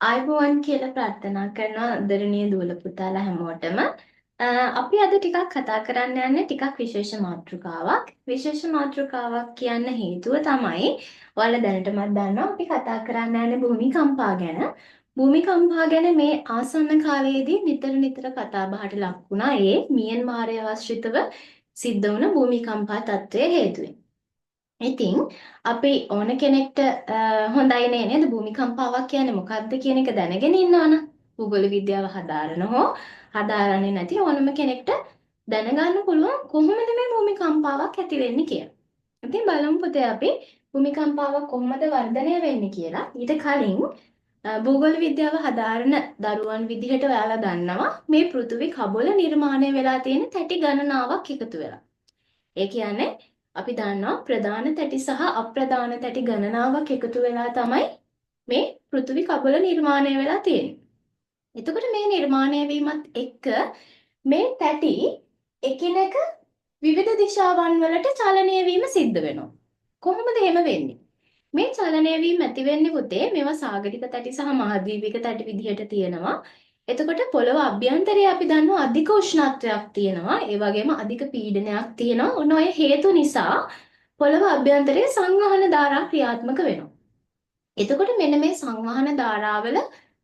ආයුබෝවන් කියලා ප්‍රාර්ථනා කරනවා ආදරණීය දුවල පුතාලා හැමෝටම. අපි අද ටිකක් කතා කරන්න යන්නේ ටිකක් විශේෂ මාතෘකාවක්. විශේෂ මාතෘකාවක් කියන්න හේතුව තමයි ඔයාලා දැනටමත් දන්නවා අපි කතා කරන්න යන්නේ භූමිකම්පා ගැන. භූමිකම්පා ගැන මේ ආසන්න කාලයේදී නිතර නිතර කතා බහට ලක් වුණා ඒ මියන්මාරය ආශ්‍රිතව සිද්ධ වුණ භූමිකම්පා තත්ත්වයේ හේතුවෙන්. ඉතින් අපි ඕන කෙනෙක්ට හොඳයි නේද භූමිකම්පාවක් කියන්නේ මොකක්ද කියන එක දැනගෙන ඉන්නවනම් භූගෝල විද්‍යාව හදාරන හෝ හදාරන්නේ නැති ඕනම කෙනෙක්ට දැනගන්න පුළුවන් කොහොමද මේ භූමිකම්පාවක් ඇති වෙන්නේ කියලා. ඉතින් බලමු පුතේ අපි භූමිකම්පාවක් කොහොමද වර්ධනය වෙන්නේ කියලා. ඊට කලින් භූගෝල විද්‍යාව හදාරන දරුවන් විදිහට ඔයාලා දන්නවා මේ පෘථිවි කබොල නිර්මාණය වෙලා තියෙන තැටි ගණනාවක් එකතු වෙලා. ඒ කියන්නේ අපි දන්නවා ප්‍රධාන තැටි සහ අප්‍රධාන තැටි ගණනාවක් එකතු වෙලා තමයි මේ පෘථිවි කබල නිර්මාණය වෙලා තියෙන්නේ. එතකොට මේ නිර්මාණය වීමත් එක්ක මේ තැටි එකිනෙක විවිධ දිශාවන් වලට චලනය වීම සිද්ධ වෙනවා. කොහොමද එහෙම වෙන්නේ? මේ චලනය වීම ඇති වෙන්නේ පුතේ මේවා සාගරික තැටි සහ මහද්වීපික තැටි විදිහට තියෙනවා. එතකොට පොළව අභ්‍යන්තරයේ අපි දන්නවා අධික උෂ්ණත්වයක් තියෙනවා. ඒ වගේම අධික පීඩනයක් තියෙනවා. ඔන්න ඔය හේතු නිසා පොළව අභ්‍යන්තරයේ සංවහන ධාරා ක්‍රියාත්මක වෙනවා. එතකොට මෙන්න මේ සංවහන ධාරාවල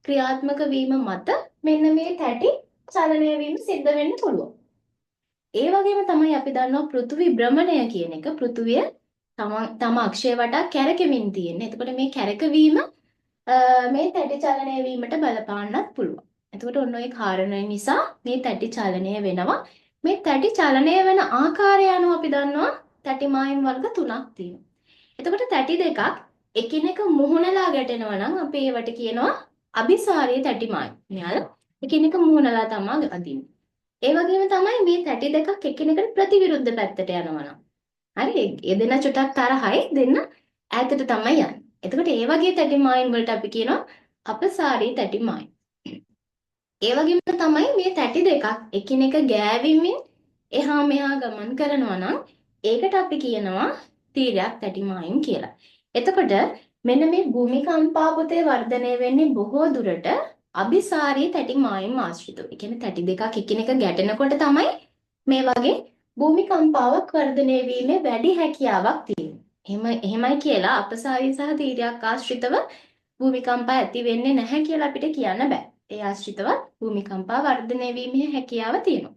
ක්‍රියාත්මක වීම මත මෙන්න මේ තැටි චලනය වීම සිද්ධ වෙන්න පුළුවන්. ඒ වගේම තමයි අපි දන්නවා පෘථිවි භ්‍රමණය කියන එක පෘථිවිය තම අක්ෂය වටා කැරකෙමින් තියෙන්නේ. එතකොට මේ කැරකවීම මේ තැටි චලනය වීමට බලපාන්නත් පුළුවන්. එතකොට ඔන්න ඔය කාරණා නිසා මේ තැටි චලනය වෙනවා. මේ තැටි චලනය වෙන ආකාරය අනුව අපි දන්නවා තැටි මායිම් වර්ග තුනක් තියෙනවා. එතකොට තැටි දෙකක් එකිනෙක මුහුණලා ගැටෙනවා නම් අපි ඒවට කියනවා අபிසාරී තැටි මායිම්. මෙයාලා එකිනෙක මුහුණලා තමයි අදින්නේ. ඒ වගේම තමයි මේ තැටි දෙකක් එකිනෙකට ප්‍රතිවිරුද්ධ පැත්තට යනවා නම්. හරි ඒ දෙන්න චුට්ටක් තරහයි දෙන්න ඈතට තමයි යන්නේ. එතකොට ඒ වගේ තැටි මායිම් වලට අපි කියනවා අපසාරී තැටි මායිම්. ඒ වගේම තමයි මේ තැටි දෙකක් එකිනෙක ගෑවෙමින් එහා මෙහා ගමන් කරනවා නම් ඒකට අපි කියනවා තීරයක් තැටි මායිම් කියලා. එතකොට මෙන්න මේ භූමිකම්පා පුතේ වර්ධනය වෙන්නේ බොහෝ දුරට අபிසාරී තැටි මායිම් ආශ්‍රිතව. ඒ කියන්නේ තැටි දෙකක් එකිනෙක ගැටෙනකොට තමයි මේ වගේ භූමිකම්පාවක් වර්ධනය වීමේ වැඩි හැකියාවක් තියෙනවා. එහෙමයි කියලා අපසාරී සහ තීරයක් ආශ්‍රිතව භූමිකම්පා ඇති වෙන්නේ නැහැ කියලා අපිට කියන්න බෑ. ඒ ආශ්‍රිතව භූමිකම්පා වර්ධනය වීමේ හැකියාව තියෙනවා.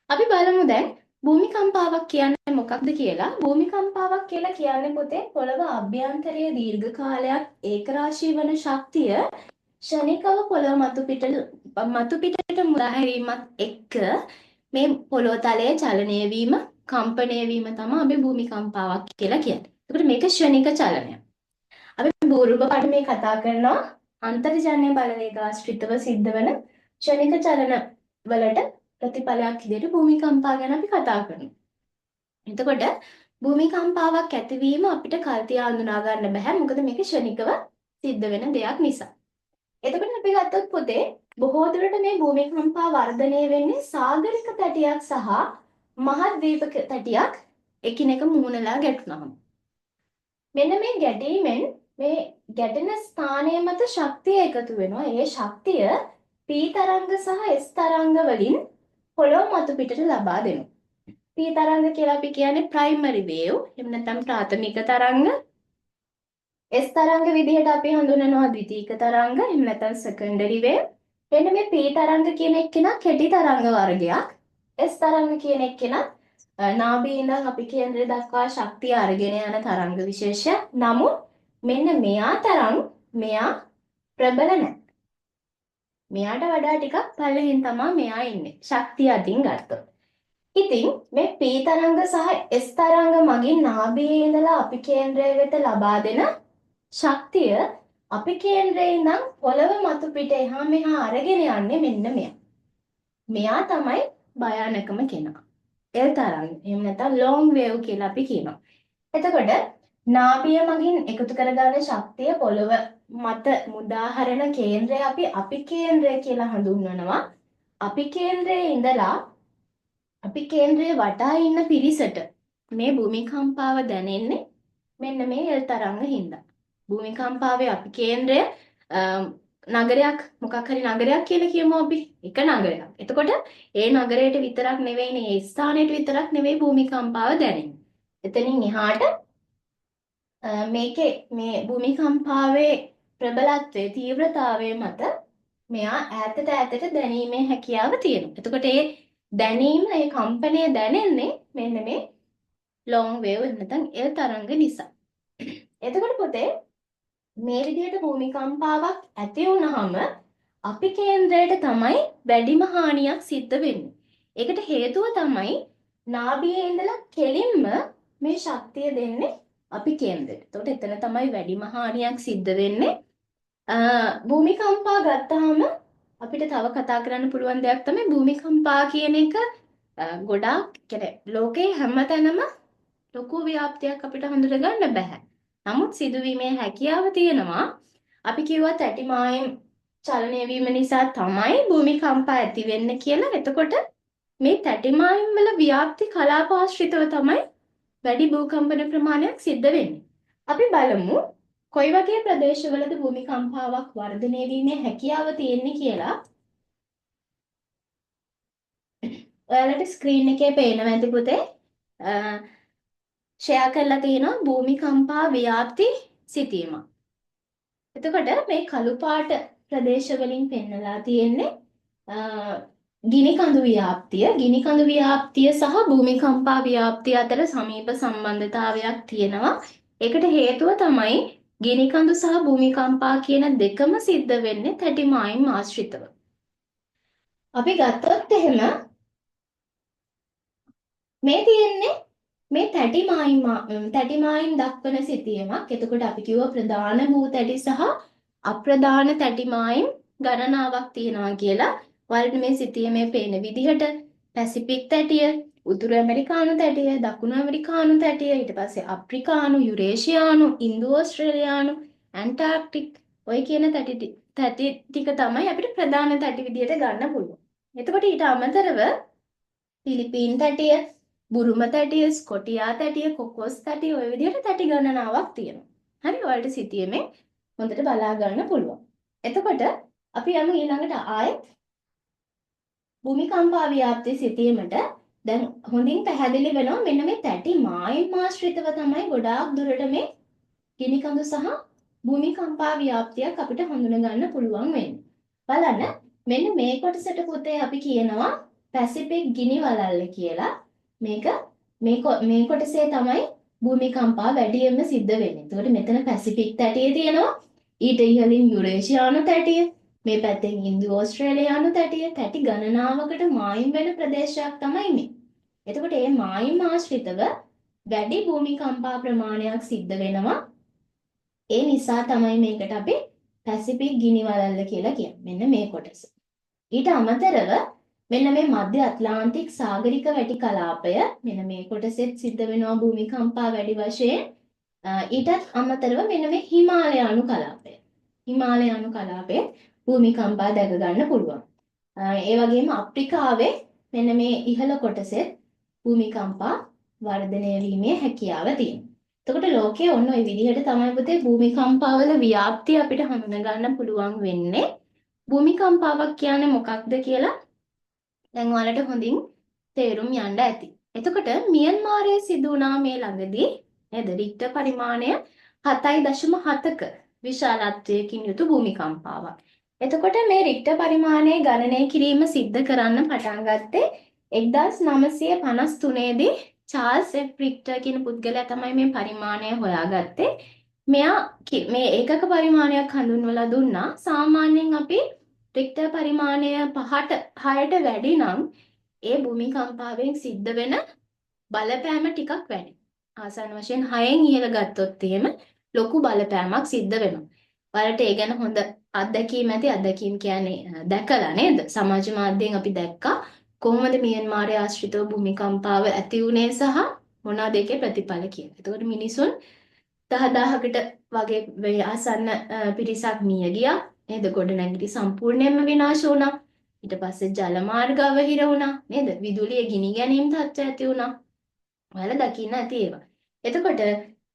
අපි බලමු දැන් භූමිකම්පාවක් කියන්නේ මොකක්ද කියලා. භූමිකම්පාවක් කියලා කියන්නේ පුතේ පොළව අභ්‍යන්තරයේ දීර්ඝ කාලයක් ඒකරාශී වන ශක්තිය ක්ෂණිකව පොළව මතු පිටට මුලා හැරීමත් එක්ක මේ පොළොව තලයේ චලනය වීම, කම්පණය වීම තමයි අපි භූමිකම්පාවක් කියලා කියන්නේ. ඒකට මේක ක්ෂණික චලනයක්. අපි පූර්ව පාඩමේ කතා කරනවා අන්තර්ජනන බලවේග ආශ්‍රිතව සිද්ධ වෙන ක්ෂණික චලන වලට ප්‍රතිඵලයක් විදිහට භූමිකම්පා ගැන අපි කතා කරනවා. එතකොට භූමිකම්පාවක් ඇතිවීම අපිට කල්තිය හඳුනා ගන්න බෑ. මොකද මේක ක්ෂණිකව සිද්ධ වෙන දෙයක් නිසා. එතකොට අපි ගත්තොත් පොතේ බොහෝ දුරට මේ භූමිකම්පා වර්ධනය වෙන්නේ සාගරික තැටියක් සහ මහද්වීපක තැටියක් එකිනෙක මුහුණලා ගැටුනහම. මෙන්න මේ ගැටීමෙන් මේ ගැටෙන ස්ථානය මත ශක්තිය එකතු වෙනවා. ඒ ශක්තිය P තරංග සහ S තරංග වලින් පොළොව මතු පිටට ලබා දෙනවා. P තරංග කියලා අපි කියන්නේ ප්‍රයිමරි වේව්. එහෙම නැත්නම් ප්‍රාථමික තරංග. S තරංග විදිහට අපි හඳුන්වනවා ද්විතීයික තරංග. එහෙම නැත්නම් සෙකන්ඩරි වේව්. මෙන්න මේ P තරංග කියන එක්කෙනා කෙටි තරංග වර්ගයක්. S තරංග කියන එක්කෙනා නාභියේ ඉඳන් අපි කේන්ද්‍රය දක්වා ශක්තිය අරගෙන යන තරංග විශේෂයක්. නමුත් මෙන්න මෙයා ප්‍රබල නැහැ. මෙයාට වඩා ටිකක් පල්ලෙහින් තමයි මෙයා ඉන්නේ. ශක්තිය අතින් ගත්තොත්. ඉතින් මේ P තරංග සහ S තරංග මගින් නාභියේ ඉඳලා අපි කේන්ද්‍රය වෙත ලබා දෙන ශක්තිය අපි කේන්ද්‍රයේ ඉඳන් පොළව මතු පිට එහා මෙහා අරගෙන යන්නේ මෙන්න මෙයා. මෙයා තමයි භයානකම කෙනා. L තරංග. එහෙම නැත්නම් long wave කියලා අපි කියනවා. එතකොට නාභිය මගින් එකතු කරගන්න ශක්තිය පොළව මත මුදාහරන කේන්ද්‍රය අපි අපිකේන්ද්‍රය කියලා හඳුන්වනවා. අපිකේන්ද්‍රයේ ඉඳලා අපිකේන්ද්‍රයේ වටා ඉන්න පිරිසට මේ භූමිකම්පාව දැනෙන්නේ මෙන්න මේ L තරංග හින්දා. භූමිකම්පාවේ අපිකේන්ද්‍රය නගරයක් මොකක් හරි නගරයක් කියලා කියමු අපි. එක නගරයක්. එතකොට ඒ නගරයට විතරක් නෙවෙයිනේ ඒ ස්ථානයට විතරක් නෙවෙයි භූමිකම්පාව දැනෙන්නේ. එතනින් එහාට මේකේ මේ භූමිකම්පාවේ ප්‍රබලත්වයේ තීව්‍රතාවය මත මෙයා ඈතට දැනීමේ හැකියාව තියෙනවා. එතකොට ඒ දැනීම ඒ කම්පනය දැනෙන්නේ මෙන්න මේ long wave නැත්නම් එල් තරංග නිසා. එතකොට පුතේ මේ විදිහට භූමිකම්පාවක් ඇති වුනහම අපි කේන්ද්‍රයට තමයි වැඩිම හානියක් සිද්ධ වෙන්නේ. ඒකට හේතුව තමයි නාභියේ ඉඳලා කෙලින්ම මේ ශක්තිය දෙන්නේ අපි කේන්ද්‍රයට. එතකොට එතන තමයි වැඩිම හානියක් සිද්ධ වෙන්නේ. භූමිකම්පා ගත්තාම අපිට තව කතා කරන්න පුළුවන් දෙයක් තමයි භූමිකම්පා කියන එක ගොඩාක් කියන්නේ ලෝකේ හැමතැනම ලොකු ව්‍යාප්තියක් අපිට හඳුනගන්න බෑ. නමුත් සිදුවීමේ හැකියාව තියෙනවා. අපි කිව්වා තැටි මායිම් චලනය වීම නිසා තමයි භූමිකම්පා ඇති වෙන්නේ කියලා. එතකොට මේ තැටි මායිම් වල ව්‍යාප්ති කලාපාශ්‍රිතව තමයි වැඩි භූකම්පන ප්‍රමාණයක් සිද්ධ වෙන්නේ. අපි බලමු කොයි වගේ ප්‍රදේශවලද භූමිකම්පාවක් වර්ධනය වීමේ හැකියාව තියෙන්නේ කියලා. ඔයාලට ස්ක්‍රීන් එකේ පේනවා ඇති පුතේ. ෂෙයා කරලා තියෙනවා භූමිකම්පා ව්‍යාප්ති සිතීම. එතකොට මේ කළු පාට ප්‍රදේශ වලින් පෙන්නලා තියෙන්නේ ගිනි කඳු ව්‍යාප්තිය. ගිනි කඳු ව්‍යාප්තිය සහ භූමිකම්පා ව්‍යාප්තිය අතර සමීප සම්බන්ධතාවයක් තියෙනවා. ඒකට හේතුව තමයි ගිනි කඳු සහ භූමිකම්පා කියන දෙකම සිද්ධ වෙන්නේ තැටි මායිම් ආශ්‍රිතව. අපි ගත්තොත් එහෙම මේ තියෙන්නේ මේ තැටි මායිම් දක්වන සිතියමක්. එතකොට අපි කිව්ව ප්‍රධාන භූ තැටි සහ අප්‍රධාන තැටි මායිම් ගණනාවක් තියෙනවා කියලා. ඔයාලට මේ සිතියමේ පේන විදිහට පැසිෆික් තැටිය, උතුරු ඇමරිකානු තැටිය, දකුණු ඇමරිකානු තැටිය, ඊට පස්සේ අප්‍රිකානු, යුරේෂියානු, ඉන්දු ඕස්ට්‍රේලියානු, ඇන්ටාර්ක්ටික් ඔය කියන තැටි ටික තමයි අපිට ප්‍රධාන තැටි විදිහට ගන්න පුළුවන්. එතකොට ඊට අමතරව පිලිපීන් තැටිය, බුරුම තැටිය, ස්කොටියා තැටිය, කොකොස් තැටිය ඔය විදිහට තැටි ගණනාවක් තියෙනවා. හරි ඔයාලට සිතියමේ හොඳට බලා ගන්න පුළුවන්. එතකොට අපි යමු ඊළඟට ආයෙත් භූමිකම්පා ව්‍යාප්ති සිතීමට. දැන් හොඳින් පැහැදිලි වෙනවා මෙන්න මේ තැටි මායිම් ආශ්‍රිතව තමයි ගොඩාක් දුරට මේ ගිනි කඳු සහ භූමිකම්පා ව්‍යාප්තියක් අපිට හඳුන ගන්න පුළුවන් වෙන්නේ. බලන්න මෙන්න මේ කොටසට පුතේ අපි කියනවා පැසිෆික් ගිනි වලල්ල කියලා. මේක මේ කොටසේ තමයි භූමිකම්පා වැඩියෙන්ම සිද්ධ වෙන්නේ. එතකොට මෙතන පැසිෆික් තැටිය තියෙනවා. ඊට ඉහළින් යුරේෂියානු තැටිය, මේ පැත්තෙන් ඉන්දු ඕස්ට්‍රේලියානු තැටිය, තැටි ගණනාවකට මායිම් වෙන ප්‍රදේශයක් තමයි මේ. එතකොට මේ මායිම් ආශ්‍රිතව වැඩි භූමිකම්පා ප්‍රමාණයක් සිද්ධ වෙනවා. ඒ නිසා තමයි මේකට අපි පැසිෆික් ගිනි වලල්ල කියලා කියන්නේ. මෙන්න මේ කොටස. ඊට අමතරව මෙන්න මේ මධ්‍ය ඇට්ලාන්ටික් සාගරික වැටි කලාපය මෙන්න මේ කොටසෙත් සිද්ධ වෙනවා භූමිකම්පා වැඩි වශයෙන්. ඊටත් අමතරව මෙන්න මේ හිමාලයානු කලාපය. හිමාලයානු කලාපයේ භූමිකම්පා දැක ගන්න පුළුවන්. ඒ වගේම අප්‍රිකාවේ මෙන්න මේ ඉහළ කොටසෙත් භූමිකම්පා වර්ධනය වීමේ හැකියාව තියෙනවා. එතකොට ලෝකයේ ඔන්න ඔය විදිහට තමයි පුතේ භූමිකම්පාවල ව්‍යාප්තිය අපිට හඳුන ගන්න පුළුවන් වෙන්නේ. භූමිකම්පාවක් කියන්නේ මොකක්ද කියලා දැන් ඔයාලට හොඳින් තේරුම් යන්න ඇති. එතකොට මියන්මාරයේ සිදු වුණා මේ ළඟදී නේද රික්ටර් පරිමාණය 7.7ක විශාලත්වයකින් යුතු භූමිකම්පාවක්. එතකොට මේ රික්ටර් පරිමාණය ගණනය කිරීම සිද්ධ කරන්න පටන් ගත්තේ 1953 දී චාල්ස් එෆ් රික්ටර් කියන පුද්ගලයා තමයි මේ පරිමාණය හොයාගත්තේ. මෙයා මේ ඒකක පරිමාණයක් හඳුන්වලා දුන්නා. සාමාන්‍යයෙන් අපි රික්ටර් පරිමාණය 5ට 6ට වැඩි නම් ඒ භූමිකම්පාවෙන් සිද්ධ වෙන බලපෑම ටිකක් වැඩි. ආසන්න වශයෙන් 6න් ඉහළ ගත්තොත් එහෙම ලොකු බලපෑමක් සිද්ධ වෙනවා. ඔයාලට ඒ ගැන හොඳ අත්දැකීම් ඇති. අත්දැකීම් කියන්නේ දැකලා නේද? සමාජ මාධ්‍යයෙන් අපි දැක්කා කොහොමද මියන්මාරයේ ආශ්‍රිතව භූමිකම්පාව ඇති වුනේ සහ මොනවාද ඒකේ ප්‍රතිඵල කියලා. එතකොට මිනිසුන් 10000කට වගේ ආසන්න පිරිසක් මිය ගියා. නේද? ගොඩනැගිලි සම්පූර්ණයෙන්ම විනාශ වුණා. ඊට පස්සේ ජල මාර්ග අවහිර වුණා. නේද? විදුලිය ගිනි ගැනීම තත්ත්වය ඇති වුණා. ඔයාලා දකින්න ඇති ඒවා. එතකොට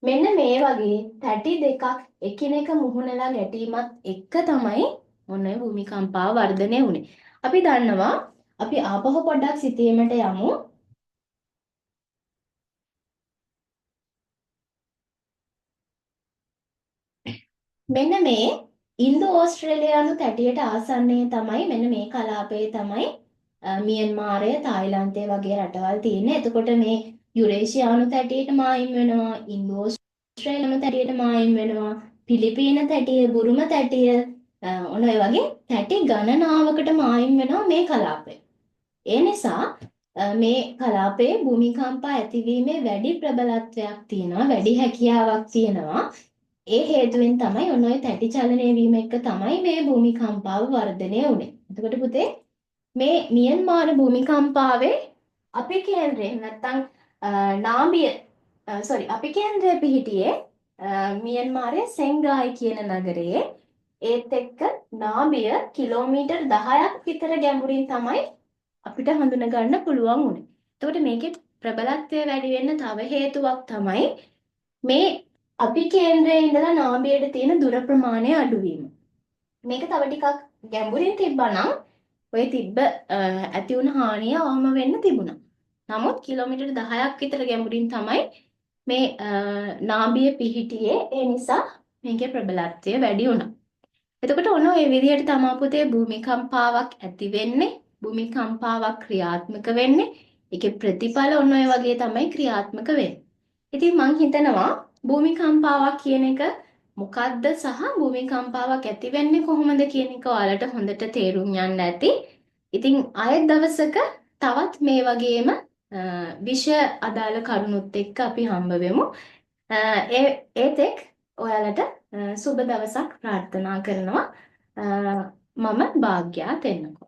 මෙන්න මේ වගේ තැටි දෙකක් එකිනෙක මුහුණලා ගැටීමත් එක්ක තමයි ඔන්න ඔය භූමිකම්පාව වර්ධනය වුනේ. අපි දන්නවා අපි ආපහු පොඩ්ඩක් සිතීමට යමු. මෙන්න මේ ඉන්දු ඕස්ට්‍රේලියානු තැටියට ආසන්නයේ තමයි මෙන්න මේ කලාපයේ තමයි මියන්මාරය, තායිලන්තය වගේ රටවල් තියෙන්නේ. එතකොට මේ යුරේෂියානු තැටියට මායිම් වෙනවා, ඉන්දු ඕස්ට්‍රේලියානු තැටියට මායිම් වෙනවා, පිලිපීන තැටිය, බුරුම තැටිය ඔන්න ඔය වගේ තැටි ගණනාවකට මායිම් වෙනවා මේ කලාපය. ඒ නිසා මේ කලාපයේ භූමිකම්පා ඇතිවීමේ වැඩි ප්‍රබලත්වයක් තියෙනවා, වැඩි හැකියාවක් තියෙනවා. ඒ හේතුවෙන් තමයි ඔන්න ඔය තැටි චලනය වීම එක්ක තමයි මේ භූමිකම්පාව වර්ධනය වුනේ. එතකොට පුතේ මේ මියන්මාර භූමිකම්පාවේ අපි කේන්ද්‍රයෙන් නැත්තම් නාඹිය අපි කේන්ද්‍රය පිහිටියේ මියන්මාරයේ සෙන්ගායි කියන නගරයේ. ඒත් එක්ක නාඹිය කිලෝමීටර් 10ක් විතර ගැඹුරින් තමයි අපිට හඳුන ගන්න පුළුවන් වුනේ. එතකොට මේකේ ප්‍රබලත්වය වැඩි වෙන්න තව හේතුවක් තමයි මේ අපි කේන්ද්‍රයේ ඉඳලා නාභියට තියෙන දුර ප්‍රමාණය අඩුවීම. මේක තව ටිකක් ගැඹුරින් තිබ්බනම් ඔය තිබ්බ ඇති වුණ හානිය අවම වෙන්න තිබුණා. නමුත් කිලෝමීටර් 10ක් විතර ගැඹුරින් තමයි මේ නාභිය පිහිටියේ. ඒ නිසා මේකේ ප්‍රබලත්වය වැඩි වුණා. එතකොට ඔන්න ඔය විදිහට තමා පුතේ භූමිකම්පාවක් ඇති වෙන්නේ, භූමිකම්පාවක් ක්‍රියාත්මක වෙන්නේ. ඒකේ ප්‍රතිඵල ඔන්න ඔය වගේ තමයි ක්‍රියාත්මක වෙන්නේ. ඉතින් මං හිතනවා භූමිකම්පාවක් කියන එක මොකක්ද සහ භූමිකම්පාවක් ඇති වෙන්නේ කොහොමද කියන එක ඔයාලට හොඳට තේරුම් යන්න ඇති. ඉතින් ආයෙත් දවසක තවත් මේ වගේම විෂය අදාළ කරුණුත් එක්ක අපි හම්බ වෙමු. ඒතෙක් ඔයාලට සුබ දවසක් ප්‍රාර්ථනා කරනවා. මම භාග්‍යා තෙන්නකෝ.